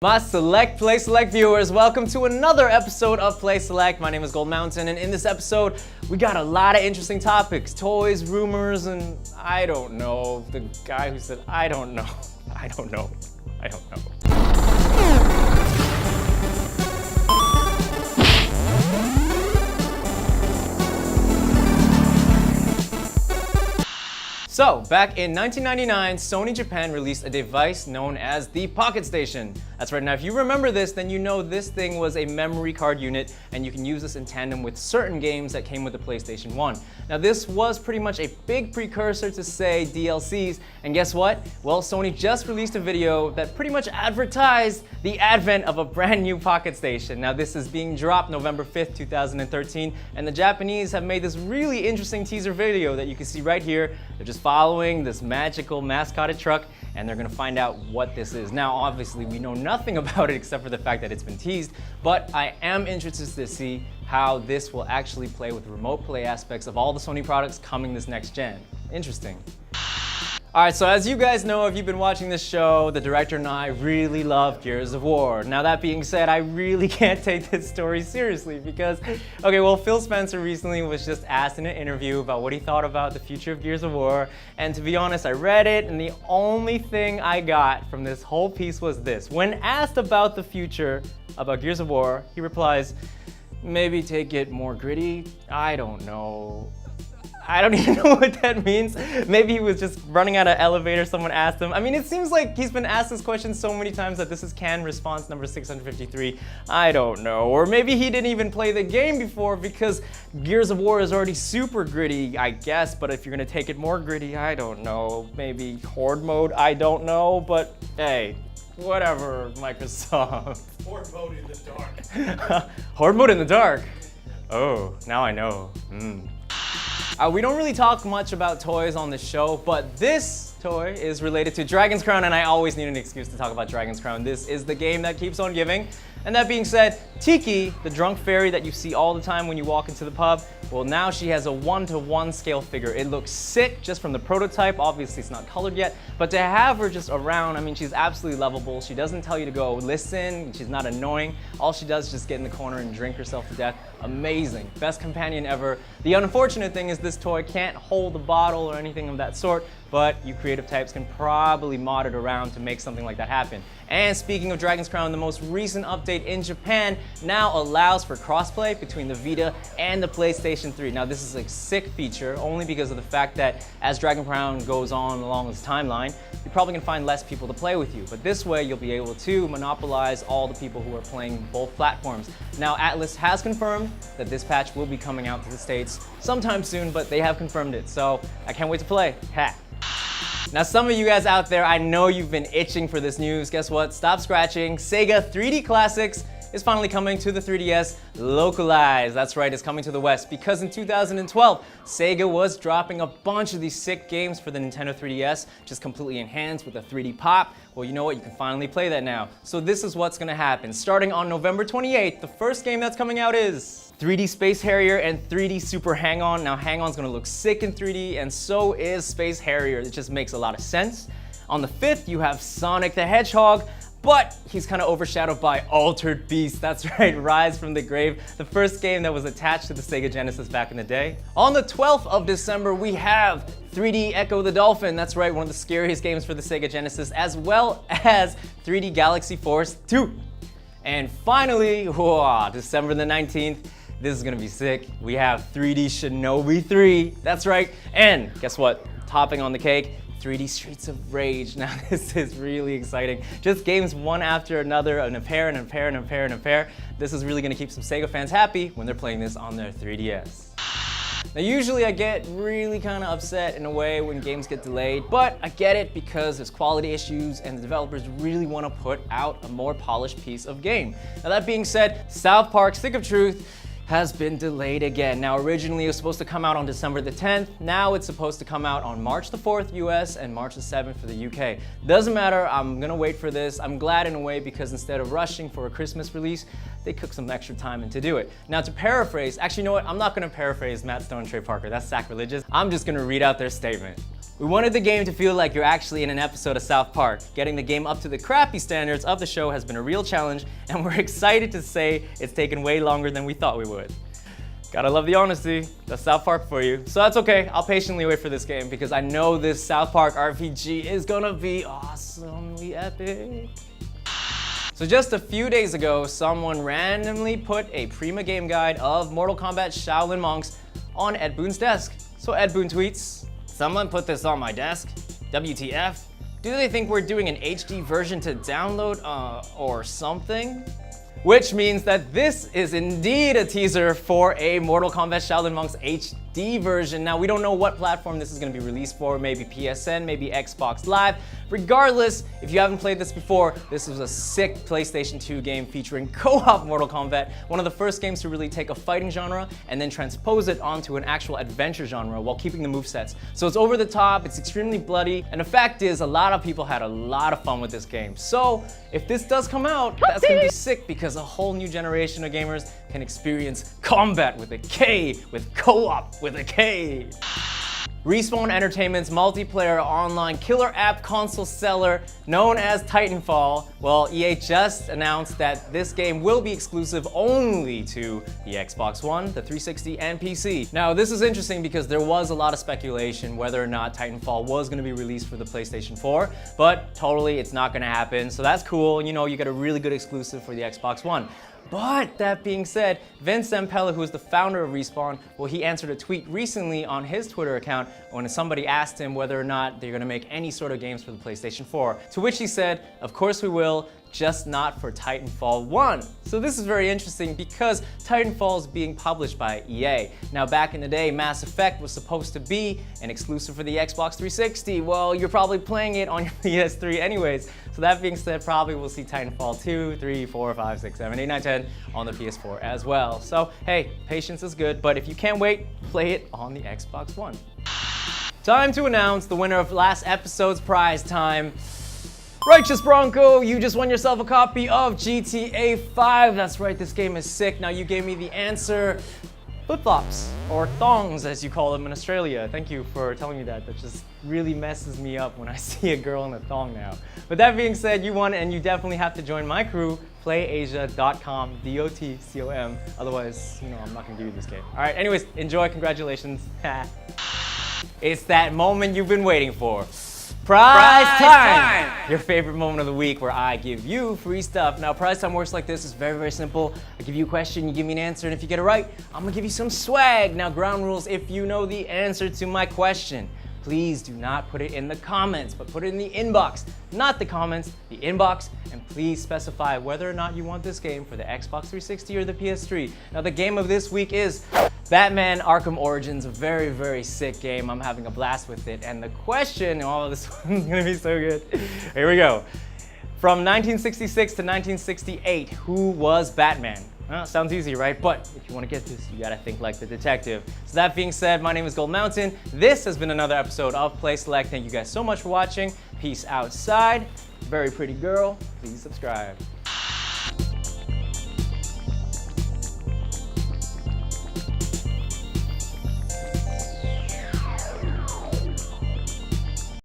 My Play Select viewers, welcome to another episode of Play Select. My name is Gold Mountain, and in this episode, we got a lot of interesting topics, toys, rumors, and I don't know. The guy who said, I don't know. I don't know. I don't know. So, back in 1999, Sony Japan released a device known as the Pocket Station. That's right, now if you remember this, then you know this thing was a memory card unit, and you can use this in tandem with certain games that came with the PlayStation 1. Now this was pretty much a big precursor to, say, DLCs, and guess what? Well, Sony just released a video that pretty much advertised the advent of a brand new Pocket Station. Now this is being dropped November 5th, 2013, and the Japanese have made this really interesting teaser video that you can see right here. They're just following this magical mascotted truck, and they're gonna find out what this is. Now, obviously, we know nothing about it except for the fact that it's been teased, but I am interested to see how this will actually play with remote play aspects of all the Sony products coming this next gen. Interesting. Alright, so as you guys know, if you've been watching this show, the director and I really love Gears of War. Now that being said, I really can't take this story seriously because, okay, well, Phil Spencer recently was just asked in an interview about what he thought about the future of Gears of War, and to be honest, I read it, and the only thing I got from this whole piece was this. When asked about the future about Gears of War, he replies, maybe take it more gritty? I don't know. I don't even know what that means. Maybe he was just running out of elevator, someone asked him. I mean, it seems like he's been asked this question so many times that this is canned response number 653. I don't know. Or maybe he didn't even play the game before because Gears of War is already super gritty, I guess. But if you're gonna take it more gritty, I don't know. Maybe Horde mode, I don't know. But hey, whatever, Microsoft. Horde mode in the dark. Horde mode in the dark? Oh, now I know. We don't really talk much about toys on the show, but this toy is related to Dragon's Crown, and I always need an excuse to talk about Dragon's Crown. This is the game that keeps on giving. And that being said, Tiki, the drunk fairy that you see all the time when you walk into the pub, well, now she has a 1-to-1 scale figure. It looks sick just from the prototype. Obviously, it's not colored yet, but to have her just around, I mean, she's absolutely lovable. She doesn't tell you to go listen. She's not annoying. All she does is just get in the corner and drink herself to death. Amazing. Best companion ever. The unfortunate thing is this toy can't hold a bottle or anything of that sort, but you creative types can probably mod it around to make something like that happen. And speaking of Dragon's Crown, the most recent update in Japan now allows for crossplay between the Vita and the PlayStation 3. Now this is a sick feature only because of the fact that as Dragon Crown goes on along its timeline, you're probably gonna find less people to play with you. But this way you'll be able to monopolize all the people who are playing both platforms. Now Atlas has confirmed that this patch will be coming out to the States sometime soon, but they have confirmed it, so I can't wait to play. Ha! Now some of you guys out there, I know you've been itching for this news. Guess what? Stop scratching. Sega 3D Classics is finally coming to the 3DS localized. That's right, it's coming to the West because in 2012, Sega was dropping a bunch of these sick games for the Nintendo 3DS, just completely enhanced with a 3D pop. Well, you know what? You can finally play that now. So this is what's gonna happen. Starting on November 28th, the first game that's coming out is 3D Space Harrier and 3D Super Hang-On. Now Hang-On's gonna look sick in 3D, and so is Space Harrier. It just makes a lot of sense. On the 5th, you have Sonic the Hedgehog, but he's kind of overshadowed by Altered Beast. That's right, Rise from the Grave, the first game that was attached to the Sega Genesis back in the day. On the 12th of December, we have 3D Echo the Dolphin. That's right, one of the scariest games for the Sega Genesis, as well as 3D Galaxy Force 2. And finally, December the 19th, this is gonna be sick. We have 3D Shinobi 3. That's right, and guess what? Topping on the cake, 3D Streets of Rage. Now this is really exciting. Just games one after another, and a pair and a pair and a pair and a pair. This is really gonna keep some Sega fans happy when they're playing this on their 3DS. Now usually I get really kind of upset in a way when games get delayed, but I get it because there's quality issues and the developers really want to put out a more polished piece of game. Now that being said, South Park Stick of Truth has been delayed again. Now, originally it was supposed to come out on December the 10th. Now it's supposed to come out on March the 4th US and March the 7th for the UK. Doesn't matter, I'm gonna wait for this. I'm glad in a way because instead of rushing for a Christmas release, they took some extra time in to do it. Now to paraphrase, actually you know what, I'm not gonna paraphrase Matt Stone and Trey Parker, that's sacrilegious. I'm just gonna read out their statement. We wanted the game to feel like you're actually in an episode of South Park. Getting the game up to the crappy standards of the show has been a real challenge, and we're excited to say it's taken way longer than we thought we would. Gotta love the honesty. That's South Park for you. So that's okay, I'll patiently wait for this game because I know this South Park RPG is gonna be awesomely epic. So just a few days ago, someone randomly put a Prima game guide of Mortal Kombat Shaolin Monks on Ed Boon's desk. So Ed Boon tweets, "Someone put this on my desk? WTF? Do they think we're doing an HD version to download or something?" Which means that this is indeed a teaser for a Mortal Kombat Shaolin Monks HD version. Now, we don't know what platform this is going to be released for, maybe PSN, maybe Xbox Live. Regardless, if you haven't played this before, this was a sick PlayStation 2 game featuring co-op Mortal Kombat, one of the first games to really take a fighting genre and then transpose it onto an actual adventure genre while keeping the movesets. So it's over the top, it's extremely bloody, and the fact is a lot of people had a lot of fun with this game. So if this does come out, that's going to be sick because a whole new generation of gamers can experience combat with a K, with co-op with a K. Respawn Entertainment's multiplayer online killer app console seller known as Titanfall, well, EA just announced that this game will be exclusive only to the Xbox One, the 360, and PC. Now, this is interesting because there was a lot of speculation whether or not Titanfall was going to be released for the PlayStation 4, but totally it's not going to happen, so that's cool. You know, you get a really good exclusive for the Xbox One. But that being said, Vince Zampella, who is the founder of Respawn, well, he answered a tweet recently on his Twitter account when somebody asked him whether or not they're gonna make any sort of games for the PlayStation 4. To which he said, "Of course we will, just not for Titanfall 1. So this is very interesting because Titanfall is being published by EA. Now back in the day, Mass Effect was supposed to be an exclusive for the Xbox 360. Well, you're probably playing it on your PS3 anyways. So that being said, probably we'll see Titanfall 2, 3, 4, 5, 6, 7, 8, 9, 10 on the PS4 as well. So hey, patience is good, but if you can't wait, play it on the Xbox One. Time to announce the winner of last episode's prize time. Righteous Bronco, you just won yourself a copy of GTA 5. That's right, this game is sick. Now you gave me the answer, flip-flops, or thongs as you call them in Australia. Thank you for telling me that. That just really messes me up when I see a girl in a thong now. But that being said, you won and you definitely have to join my crew, playasia.com, DOTCOM. Otherwise, you know, I'm not gonna give you this game. All right, anyways, enjoy, congratulations. It's that moment you've been waiting for. Prize time! Your favorite moment of the week where I give you free stuff. Now, prize time works like this. It's very, very simple. I give you a question, you give me an answer, and if you get it right, I'm gonna give you some swag. Now, ground rules, if you know the answer to my question, please do not put it in the comments, but put it in the inbox. Not the comments, the inbox, and please specify whether or not you want this game for the Xbox 360 or the PS3. Now, the game of this week is Batman Arkham Origins, a very, very sick game. I'm having a blast with it. And the question, oh, this one's gonna be so good. Here we go. From 1966 to 1968, who was Batman? Sounds easy, right? But if you want to get this, you gotta think like the detective. So that being said, my name is Gold Mountain. This has been another episode of Play Select. Thank you guys so much for watching. Peace outside. Very pretty girl. Please subscribe.